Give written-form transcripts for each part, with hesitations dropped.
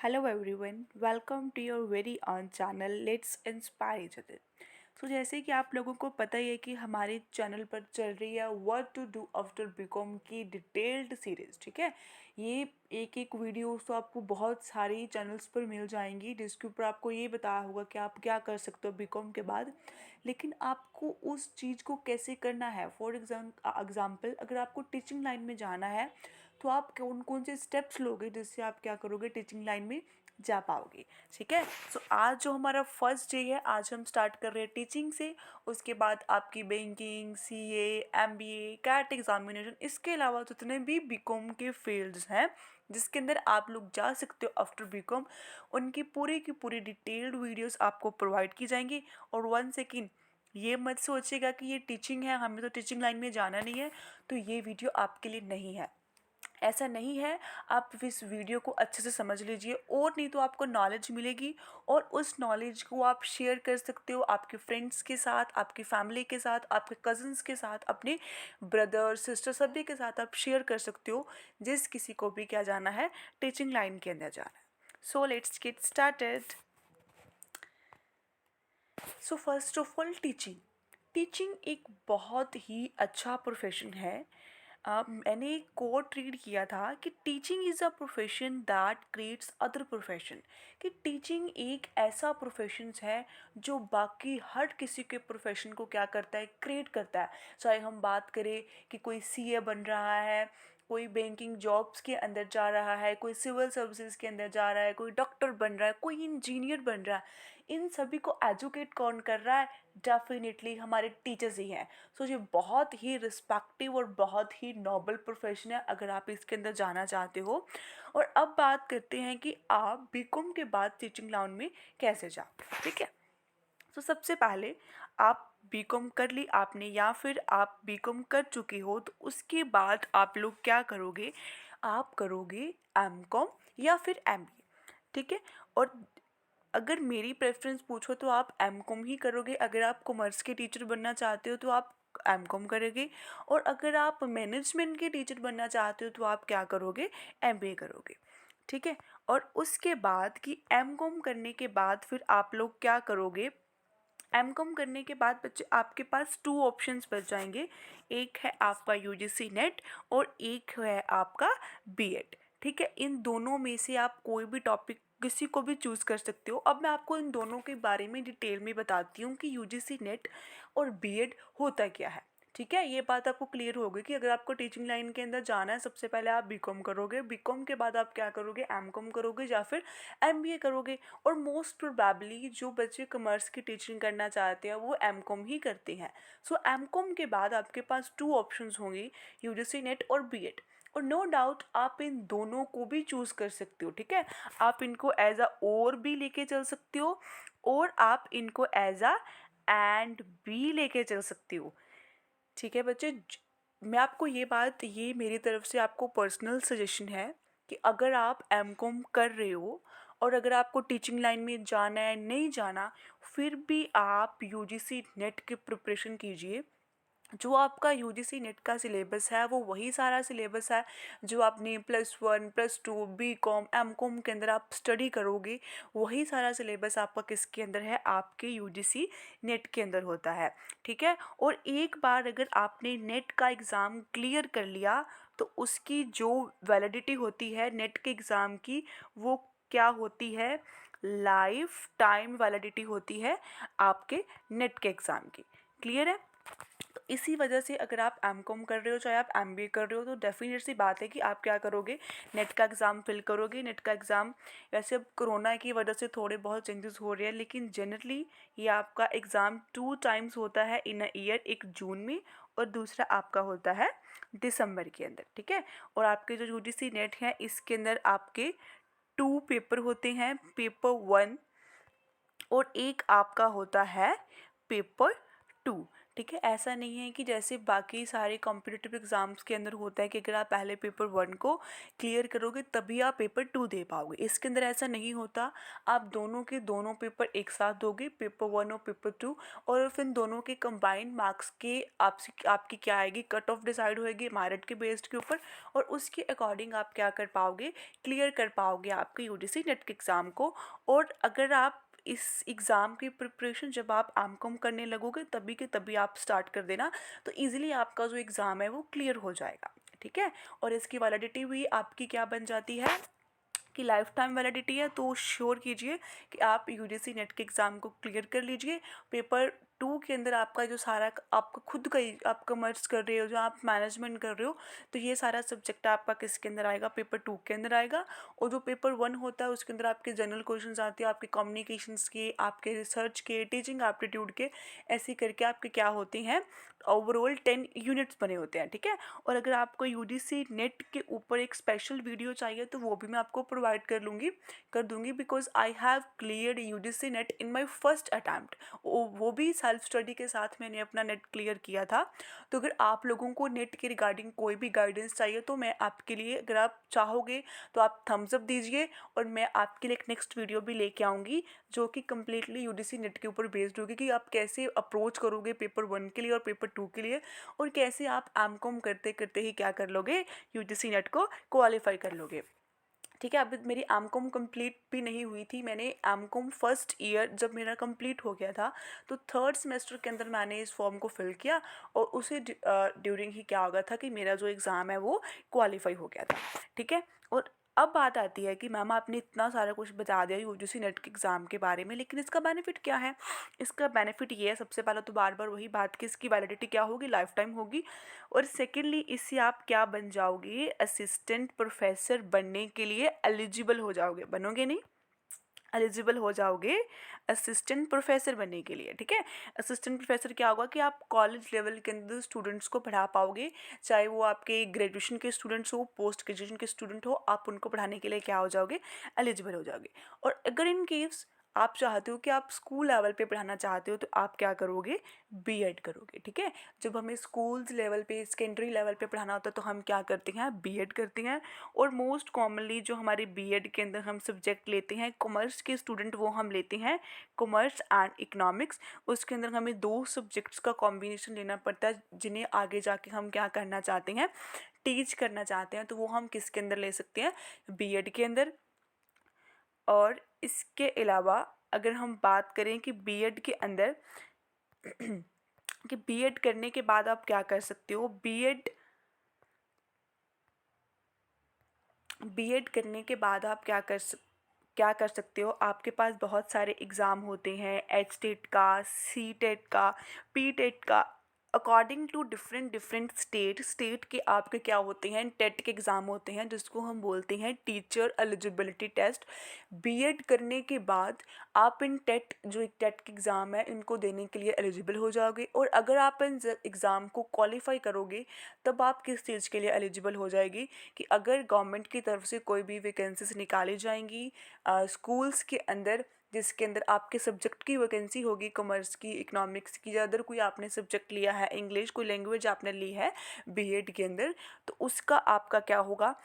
Hello everyone, welcome to your very own channel let's inspire each other. So जैसे कि आप लोगों को पता ही है कि हमारे चैनल पर चल रही है what to do after BCom की डिटेल्ड सीरीज़। ठीक है, ये एक एक वीडियो तो आपको बहुत सारी चैनल्स पर मिल जाएंगी जिसके ऊपर आपको ये बताया होगा कि आप क्या कर सकते हो बीकॉम के बाद। लेकिन आपको उस चीज़ को कैसे करना है, फॉर एग्जाम्पल अगर आपको टीचिंग लाइन में जाना है तो आप कौन कौन से स्टेप्स लोगे जिससे आप क्या करोगे, टीचिंग लाइन में जा पाओगे। ठीक है, सो आज जो हमारा फर्स्ट डे है, आज हम स्टार्ट कर रहे हैं टीचिंग से। उसके बाद आपकी banking, CA, MBA, CAT examination, इसके अलावा जितने भी बीकॉम के फील्ड्स हैं जिसके अंदर आप लोग जा सकते हो आफ्टर बीकॉम, उनकी पूरी की पूरी डिटेल्ड वीडियोस आपको प्रोवाइड की जाएंगी। और वन सेकेंड, ये मत सोचिएगा कि ये टीचिंग है, हमें तो टीचिंग लाइन में जाना नहीं है तो ये वीडियो आपके लिए नहीं है। ऐसा नहीं है, आप इस वीडियो को अच्छे से समझ लीजिए और नहीं तो आपको नॉलेज मिलेगी और उस नॉलेज को आप शेयर कर सकते हो आपके फ्रेंड्स के साथ, आपकी फैमिली के साथ, आपके कज़न्स के साथ, अपने ब्रदर सिस्टर सभी के साथ आप शेयर कर सकते हो जिस किसी को भी क्या जाना है, टीचिंग लाइन के अंदर जाना है। So let's get started. So first of all, teaching एक बहुत ही अच्छा प्रोफेशन है। मैंने एक कोट रीड किया था कि teaching is a profession that creates other profession. कि टीचिंग एक ऐसा प्रोफेशन है जो बाकी हर किसी के प्रोफेशन को क्या करता है, क्रिएट करता है। चाहे हम बात करें कि कोई सीए बन रहा है, कोई बैंकिंग जॉब्स के अंदर जा रहा है, कोई सिविल सर्विसेज के अंदर जा रहा है, कोई डॉक्टर बन रहा है, कोई इंजीनियर बन रहा है, इन सभी को एजुकेट कौन कर रहा है? डेफिनेटली हमारे टीचर्स ही हैं। सो ये बहुत ही रिस्पेक्टिव और बहुत ही नोबल प्रोफेशन है अगर आप इसके अंदर जाना चाहते हो। और अब बात करते हैं कि आप बीकॉम के बाद टीचिंग लाइन में कैसे जाओ। ठीक है, तो सबसे पहले आप बीकॉम कर ली आपने या फिर आप बीकॉम कर चुकी हो तो उसके बाद आप लोग क्या करोगे, आप करोगे एमकॉम या फिर एमबीए। ठीक है, और अगर मेरी प्रेफरेंस पूछो तो आप एमकॉम ही करोगे। अगर आप कॉमर्स के टीचर बनना चाहते हो तो आप एमकॉम करोगे, और अगर आप मैनेजमेंट के टीचर बनना चाहते हो तो आप क्या करोगे, एमबीए करोगे। ठीक है, और उसके बाद कि एमकॉम करने के बाद फिर आप लोग क्या करोगे, एमकॉम करने के बाद बच्चे आपके पास टू ऑप्शंस बच जाएंगे। एक है आपका यूजीसी नेट और एक है आपका बीएड। ठीक है, इन दोनों में से आप कोई भी टॉपिक किसी को भी चूज़ कर सकते हो। अब मैं आपको इन दोनों के बारे में डिटेल में बताती हूँ कि यूजीसी नेट और बीएड होता क्या है। ठीक है, ये बात आपको क्लियर होगी कि अगर आपको टीचिंग लाइन के अंदर जाना है सबसे पहले आप बीकॉम करोगे, बीकॉम के बाद आप क्या करोगे, एमकॉम करोगे या फिर एमबीए करोगे। और मोस्ट प्रोबेबली जो बच्चे कॉमर्स की टीचिंग करना चाहते हैं वो एमकॉम ही करते हैं। सो एमकॉम के बाद आपके पास टू ऑप्शंस होंगे, यूजीसी नेट और बीएड। और नो डाउट आप इन दोनों को भी चूज़ कर सकते हो। ठीक है, आप इनको एज अ और भी लेके चल सकते हो और आप इनको एज अ एंड भी लेके चल सकते हो। ठीक है बच्चे, मैं आपको ये बात, ये मेरी तरफ से आपको पर्सनल सजेशन है कि अगर आप एमकॉम कर रहे हो और अगर आपको टीचिंग लाइन में जाना है, नहीं जाना, फिर भी आप यूजीसी नेट की प्रिपरेशन कीजिए। जो आपका यूजीसी नेट का सिलेबस है वो वही सारा सिलेबस है जो आपने +1 +2 बीकॉम एमकॉम के अंदर आप स्टडी करोगे। वही सारा सिलेबस आपका किसके अंदर है, आपके यूजीसी नेट के अंदर होता है। ठीक है, और एक बार अगर आपने नेट का एग्ज़ाम क्लियर कर लिया तो उसकी जो वैलिडिटी होती है नेट के एग्ज़ाम की, वो क्या होती है, लाइफ टाइम वैलिडिटी होती है आपके नेट के एग्ज़ाम की। क्लियर है? तो इसी वजह से अगर आप एमकॉम कर रहे हो चाहे आप एमबीए कर रहे हो तो डेफिनेट सी बात है कि आप क्या करोगे, नेट का एग्ज़ाम फिल करोगे। नेट का एग्ज़ाम वैसे अब कोरोना की वजह से थोड़े बहुत चेंजेस हो रहे हैं, लेकिन जनरली ये आपका एग्ज़ाम 2 टाइम्स होता है इन अ ईयर, एक जून में और दूसरा आपका होता है दिसंबर के अंदर। ठीक है, और आपके जो यूजीसी नेट है इसके अंदर आपके 2 पेपर होते हैं, पेपर 1 और एक आपका होता है पेपर 2। ठीक है। ऐसा नहीं है कि जैसे बाकी सारे कॉम्पिटिटिव एग्ज़ाम्स के अंदर होता है कि अगर आप पहले पेपर 1 को क्लियर करोगे तभी आप पेपर 2 दे पाओगे। इसके अंदर ऐसा नहीं होता। आप दोनों के दोनों पेपर एक साथ दोगे, पेपर 1 और पेपर 2, और फिर दोनों के कंबाइंड मार्क्स के आपसे आपकी क्या आएगी, कट ऑफ डिसाइड होएगी मेरिट के बेस्ड के ऊपर, और उसके अकॉर्डिंग आप क्या कर पाओगे, क्लियर कर पाओगे आपके यूजीसी नेट के एग्ज़ाम को। और अगर आप इस एग्ज़ाम की प्रिपरेशन जब आप एमकॉम करने लगोगे तभी के तभी आप स्टार्ट कर देना, तो इजीली आपका जो एग्ज़ाम है वो क्लियर हो जाएगा। ठीक है। और इसकी वैलिडिटी भी आपकी क्या बन जाती है कि लाइफ टाइम वैलिडिटी है। तो श्योर कीजिए कि आप यूजीसी नेट के एग्ज़ाम को क्लियर कर लीजिए। पेपर 2 के अंदर आपका जो सारा आपका खुद का ही आप कॉमर्स कर रहे हो, जो आप मैनेजमेंट कर रहे हो, तो ये सारा सब्जेक्ट आपका किसके अंदर आएगा, पेपर 2 के अंदर आएगा। और जो पेपर 1 होता है उसके अंदर आपके जनरल क्वेश्चंस आते हैं, आपके कम्युनिकेशंस के, आपके रिसर्च के, टीचिंग एप्टीट्यूड के, ऐसे करके आपके क्या होते हैं, ओवरऑल 10 यूनिट्स बने होते हैं। ठीक है। और अगर आपको यूजीसी नेट के ऊपर एक स्पेशल वीडियो चाहिए तो वो भी मैं आपको प्रोवाइड कर दूंगी, because I have clear UGC net in my first attempt. वो भी सेल्फ स्टडी के साथ मैंने अपना नेट क्लियर किया था। तो अगर आप लोगों को नेट के रिगार्डिंग कोई भी गाइडेंस चाहिए तो मैं आपके लिए, अगर आप चाहोगे तो आप थम्स अप दीजिए, और मैं आपके लिए एक नेक्स्ट वीडियो भी लेके आऊँगी जो कि कम्प्लीटली यूजीसी नेट के ऊपर बेस्ड होगी कि आप कैसे अप्रोच करोगे पेपर 1 के लिए और पेपर 2 के लिए, और कैसे आप एमकॉम करते करते ही क्या कर लोगे, यूजीसी नेट को क्वालिफाई कर लोगे। ठीक है। अभी मेरी एमकॉम कंप्लीट भी नहीं हुई थी। मैंने एमकॉम फर्स्ट ईयर जब मेरा कंप्लीट हो गया था तो थर्ड सेमेस्टर के अंदर मैंने इस फॉर्म को फिल किया, और उसे ड्यूरिंग ही क्या हो गया था कि मेरा जो एग्ज़ाम है वो क्वालिफाई हो गया था। ठीक है। और अब बात आती है कि मैम आपने इतना सारा कुछ बता दिया यूजीसी नेट के एग्ज़ाम के बारे में, लेकिन इसका बेनिफिट क्या है। इसका बेनिफिट ये है, सबसे पहले तो बार बार वही बात कि इसकी वैलिडिटी क्या होगी, लाइफ टाइम होगी। और सेकेंडली इससे आप क्या बन जाओगे, असिस्टेंट प्रोफेसर बनने के लिए एलिजिबल हो जाओगे, बनोगे नहीं, एलिजिबल हो जाओगे असिस्टेंट प्रोफेसर बनने के लिए। ठीक है। असिस्टेंट प्रोफेसर क्या होगा कि आप कॉलेज लेवल के अंदर स्टूडेंट्स को पढ़ा पाओगे, चाहे वो आपके ग्रेजुएशन के स्टूडेंट्स हो, पोस्ट ग्रेजुएशन के स्टूडेंट हो, आप उनको पढ़ाने के लिए क्या हो जाओगे, एलिजिबल हो जाओगे। और अगर इन केस आप चाहते हो कि आप स्कूल लेवल पे पढ़ाना चाहते हो तो आप क्या करोगे, बीएड करोगे। ठीक है। जब हमें स्कूल्स लेवल पे, सेकेंडरी लेवल पे पढ़ाना होता है तो हम क्या करते हैं, बीएड करते हैं। और मोस्ट कॉमनली जो हमारे बीएड के अंदर हम सब्जेक्ट लेते हैं कॉमर्स के स्टूडेंट, वो हम लेते हैं कॉमर्स एंड इकोनॉमिक्स। उसके अंदर हमें 2 सब्जेक्ट्स का कॉम्बिनेशन लेना पड़ता है जिन्हें आगे जाके हम क्या करना चाहते हैं, टीच करना चाहते हैं। तो वो हम किसके अंदर ले सकते हैं, बीएड के अंदर। और इसके अलावा अगर हम बात करें कि बीएड के अंदर कि बीएड करने के बाद आप क्या कर सकते हो, बीएड बीएड करने के बाद आप क्या कर सकते हो, आपके पास बहुत सारे एग्ज़ाम होते हैं, एच टेट का, सी टेट का, पी टेट का, according to different different state के आपके क्या होते हैं, टेट के एग्ज़ाम होते हैं जिसको हम बोलते हैं टीचर एलिजिबिलिटी टेस्ट। बीएड करने के बाद आप इन टेट, जो एक टेट के एग्ज़ाम है, इनको देने के लिए एलिजिबल हो जाओगे। और अगर आप इन एग्ज़ाम को क्वालिफाई करोगे तब आप किस चीज़ के लिए एलिजिबल हो जाएगी, कि अगर गवर्नमेंट की तरफ से कोई भी वैकेंसीज निकाली जाएंगी स्कूल्स के अंदर, जिसके अंदर आपके सब्जेक्ट की वैकेंसी होगी, कॉमर्स की, इकोनॉमिक्स की, या अदर कोई आपने सब्जेक्ट लिया है, इंग्लिश कोई लैंग्वेज आपने ली है बीएड के अंदर, तो उसका आपका क्या होगा,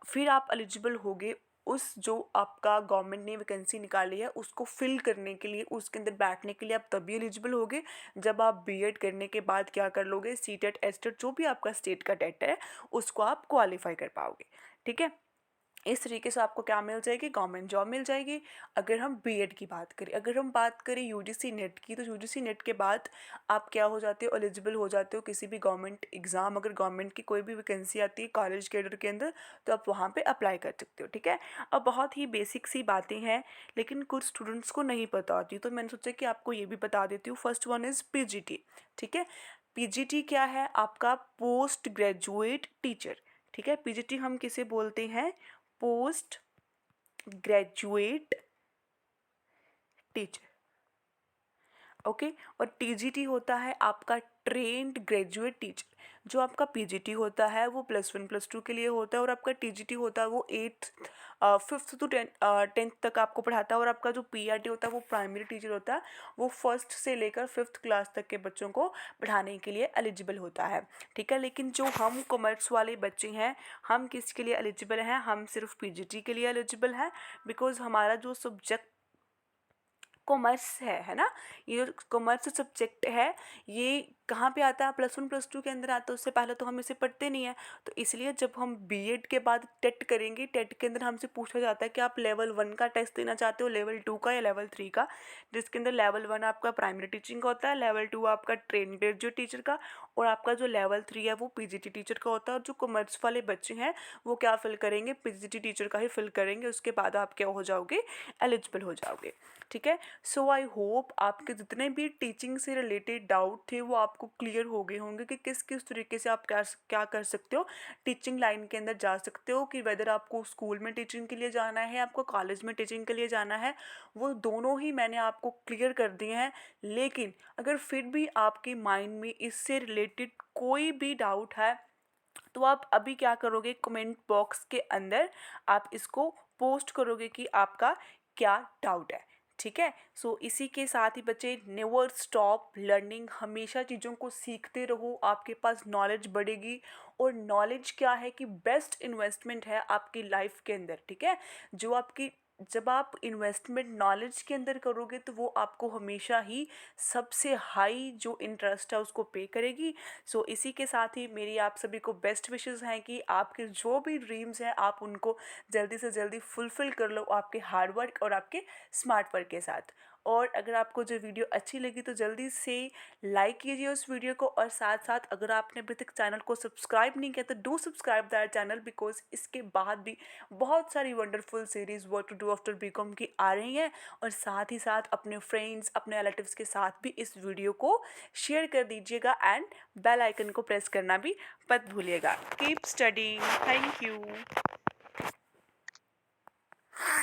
फिर आप एलिजिबल होगे उस जो आपका गवर्नमेंट ने वैकेंसी निकाली है उसको फिल करने के लिए, उसके अंदर बैठने के लिए आप तभी एलिजिबल होगे जब आप बीएड करने के बाद क्या कर लोगे, सी टेट, एस टेट, जो भी आपका स्टेट का टेट है उसको आप क्वालिफाई कर पाओगे। ठीक है। इस तरीके से आपको क्या मिल जाएगी, गवर्नमेंट जॉब मिल जाएगी। अगर हम बीएड की बात करें, अगर हम बात करें यूजीसी नेट की, तो यूजीसी नेट के बाद आप क्या हो जाते हो, एलिजिबल हो जाते हो किसी भी गवर्नमेंट एग्ज़ाम, अगर गवर्नमेंट की कोई भी वैकेंसी आती है कॉलेज कैडर के अंदर तो आप वहाँ पे अप्लाई कर सकते हो। ठीक है। अब बहुत ही बेसिक सी बातें हैं लेकिन कुछ स्टूडेंट्स को नहीं पता होती, तो मैंने सोचा कि आपको ये भी बता देती हूँ। First one is PGT. ठीक है। पीजीटी क्या है, आपका पोस्ट ग्रेजुएट टीचर। ठीक है। पीजीटी हम किसे बोलते हैं, पोस्ट ग्रेजुएट टीचर। ओके। और टीजीटी होता है आपका ट्रेंड ग्रेजुएट टीचर। जो आपका पीजीटी होता है वो +1 +2 के लिए होता है, और आपका टीजीटी होता है वो 5th to 10th तक आपको पढ़ाता है, और आपका जो पीआरटी होता है वो प्राइमरी टीचर होता है, वो फर्स्ट से लेकर 5th क्लास तक के बच्चों को पढ़ाने के लिए एलिजिबल होता है। ठीक है, लेकिन जो हम कॉमर्स वाले बच्चे हैं, हम किसके लिए एलिजिबल हैं? हम सिर्फ पीजीटी के लिए एलिजिबल हैं, बिकॉज हमारा जो सब्जेक्ट कॉमर्स है ना, ये जो कॉमर्स सब्जेक्ट है, ये कहाँ पे आता है? +1 +2 के अंदर आता है। उससे पहले तो हम इसे पढ़ते नहीं है। तो इसलिए जब हम बीएड के बाद टेट करेंगे, टेट के अंदर हमसे पूछा जाता है कि आप लेवल 1 का टेस्ट देना चाहते हो, लेवल 2 का या लेवल 3 का, जिसके अंदर लेवल 1 आपका प्राइमरी टीचिंग का होता है, लेवल 2 आपका ट्रेन ग्रेजुएट टीचर का, और आपका जो लेवल 3 है वो पीजीटी टीचर का होता है। और जो कॉमर्स वाले बच्चे हैं वो क्या फिल करेंगे? पीजीटी टीचर का ही फिल करेंगे। उसके बाद आप क्या हो जाओगे? एलिजिबल हो जाओगे। ठीक है, सो आई होप आपके जितने भी टीचिंग से रिलेटेड डाउट थे वो आपको क्लियर हो गए होंगे कि किस किस तरीके से आप क्या कर सकते हो, टीचिंग लाइन के अंदर जा सकते हो, कि वेदर आपको स्कूल में टीचिंग के लिए जाना है, आपको कॉलेज में टीचिंग के लिए जाना है, वो दोनों ही मैंने आपको क्लियर कर दिए हैं। लेकिन अगर फिर भी आपके माइंड में इससे रिलेटेड कोई भी डाउट है, तो आप अभी क्या करोगे? कमेंट बॉक्स के अंदर आप इसको पोस्ट करोगे कि आपका क्या डाउट है। ठीक है, सो इसी के साथ ही बच्चे, नेवर स्टॉप लर्निंग, हमेशा चीज़ों को सीखते रहो, आपके पास नॉलेज बढ़ेगी। और नॉलेज क्या है कि बेस्ट इन्वेस्टमेंट है आपकी लाइफ के अंदर। ठीक है, जो आपकी, जब आप इन्वेस्टमेंट नॉलेज के अंदर करोगे तो वो आपको हमेशा ही सबसे हाई जो इंटरेस्ट है उसको पे करेगी। सो इसी के साथ ही मेरी आप सभी को बेस्ट विशेस हैं कि आपके जो भी ड्रीम्स हैं आप उनको जल्दी से जल्दी फुलफ़िल कर लो, आपके हार्ड वर्क और आपके स्मार्ट वर्क के साथ। और अगर आपको जो वीडियो अच्छी लगी तो जल्दी से लाइक कीजिए उस वीडियो को, और साथ साथ अगर आपने अभी तक चैनल को सब्सक्राइब नहीं किया तो do subscribe that channel, because इसके बाद भी बहुत सारी wonderful series what to do after BCom की आ रही हैं। और साथ ही साथ अपने फ्रेंड्स, अपने रिलेटिव्स के साथ भी इस वीडियो को शेयर कर दीजिएगा, एंड बेल आइकन को प्रेस करना भी मत भूलिएगा। Keep studying. Thank you.